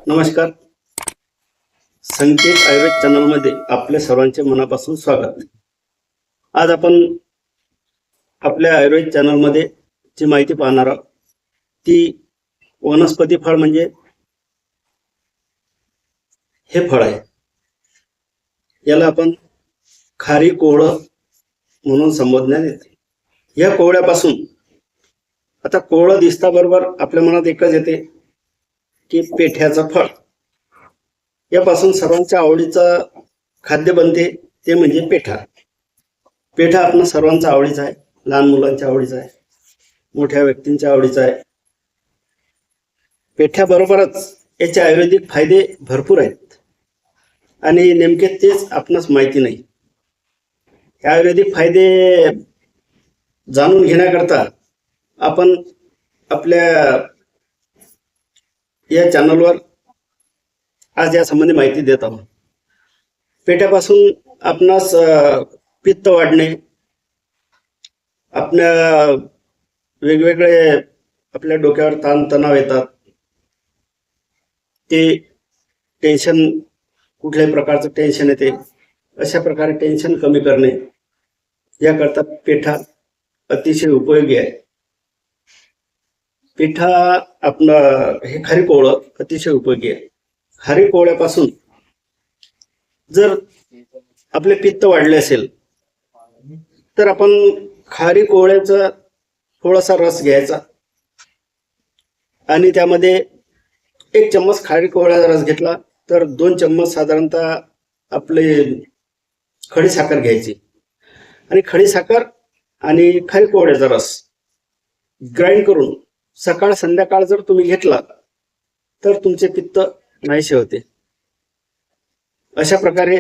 नमस्कार. संकेत आयुर्वेद चॅनल मध्ये आपल्या सर्वांचे मनापासून स्वागत. आज आपण आपल्या आयुर्वेद चॅनल मध्ये जी माहिती पाहणार आहोत ती वनस्पती फळ म्हणजे हे फळ आहे. याला आपण खारी कोहळं म्हणून संबोधण्यात येते. या कोहळ्यापासून आता कोहळं दिसता बरोबर आपल्या मनात एकच येते की पेठ्याचं फळ. यापासून सर्वांच्या आवडीचं खाद्य बनते ते म्हणजे पेठा. पेठा आपण सर्वांचा आवडीचा आहे, लहान मुलांच्या आवडीचा आहे, मोठ्या व्यक्तींच्या आवडीचा आहे. पेठ्याबरोबरच याचे आयुर्वेदिक फायदे भरपूर आहेत आणि नेमके तेच आपणास माहिती नाही. हे आयुर्वेदिक फायदे जाणून घेण्याकरता आपण आपल्या या चॅनलवर आज या संबंधी माहिती देत आहोत. पेठ्यापासून आपणास पित्त वाढणे, आपल्या वेगवेगळे आपल्या डोक्यावर ताणतणाव येतात, ते टेन्शन, कुठल्याही प्रकारचं टेन्शन येते, अशा प्रकारे टेन्शन कमी करणे याकरता पेठा अतिशय उपयोगी आहे. पेठा आपलं हे खारी कोहळं अतिशय उपयोगी आहे. खारी कोहळ्यापासून जर आपले पित्त वाढले असेल तर आपण खारी कोहळ्याचा थोडासा रस घ्यायचा आणि त्यामध्ये 1 चम्मच खारी कोहळ्याचा रस घेतला तर 2 चम्मच साधारणतः आपले खडी साखर घ्यायची आणि खडी साखर आणि खारी कोहळ्याचा रस ग्राइंड करून सकाळ संध्याकाळ जर तुम्ही घेतला तर तुमचे पित्त नाहीसे होते. अशा प्रकारे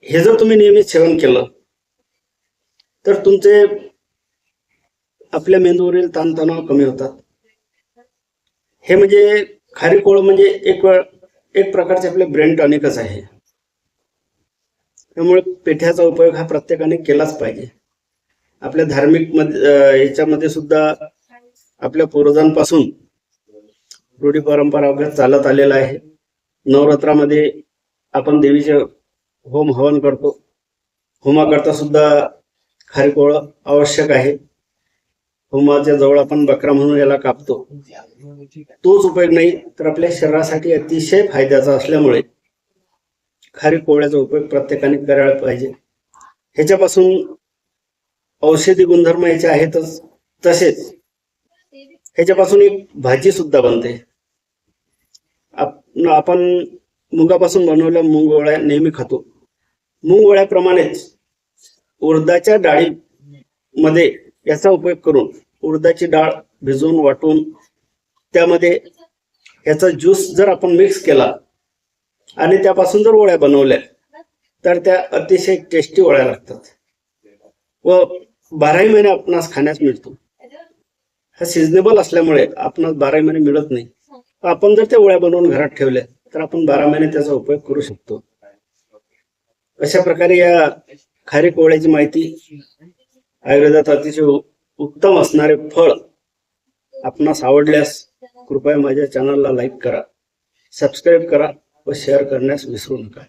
हे जर तुम्ही नियमित सेवन केलं तर तुमचे आपल्या मेंदूवरील ताणतणाव कमी होतात. हे म्हणजे खारी कोहळं म्हणजे एक प्रकारचे आपले ब्रेन टॉनिकच आहे. त्यामुळे पेठ्याचा उपयोग हा प्रत्येकाने केलाच पाहिजे. आपल्या धार्मिक याच्यामध्ये सुद्धा आपल्या पूर्वजांपासून रूढी परंपरा चालत आलेला आहे. नवरात्रामध्ये आपण देवीचे होम हवन करतो. होमाकरता सुद्धा खारी कोहळं आवश्यक आहे. होमाच्या जवळ आपण बकरा म्हणून याला कापतो. तोच उपयोग नाही तर आपल्या शरीरासाठी अतिशय फायद्याचा असल्यामुळे खारी कोहळ्याचा उपयोग प्रत्येकाने करायला पाहिजे. ह्याच्यापासून औषधी गुणधर्म याचे आहेतच, तसेच ह्याच्यापासून एक भाजी सुद्धा बनते. आपण मुगापासून बनवलेल्या मुंगवळ्या नेहमी खातो. मुंगवळ्याप्रमाणेच उडदाच्या डाळीमध्ये याचा उपयोग करून उडदाची डाळ भिजवून वाटून त्यामध्ये याचा ज्यूस जर आपण मिक्स केला आणि त्यापासून जर वड्या बनवल्या तर त्या अतिशय टेस्टी वड्या लागतात व 12ही महिने आपणास खाण्यास मिळतो. हा सिजनेबल असल्यामुळे आपणास 12ही महिने मिळत नाही. आपण जर त्या वड्या बनवून घरात ठेवल्या तर आपण 12 महिने त्याचा उपयोग करू शकतो. अशा प्रकारे या खारी कोहळ्याची माहिती, आयुर्वेदात अतिशय उत्तम असणारे फळ आपणास आवडल्यास कृपया माझ्या चॅनलला लाईक करा, सबस्क्राईब करा व शेअर करण्यास विसरू नका.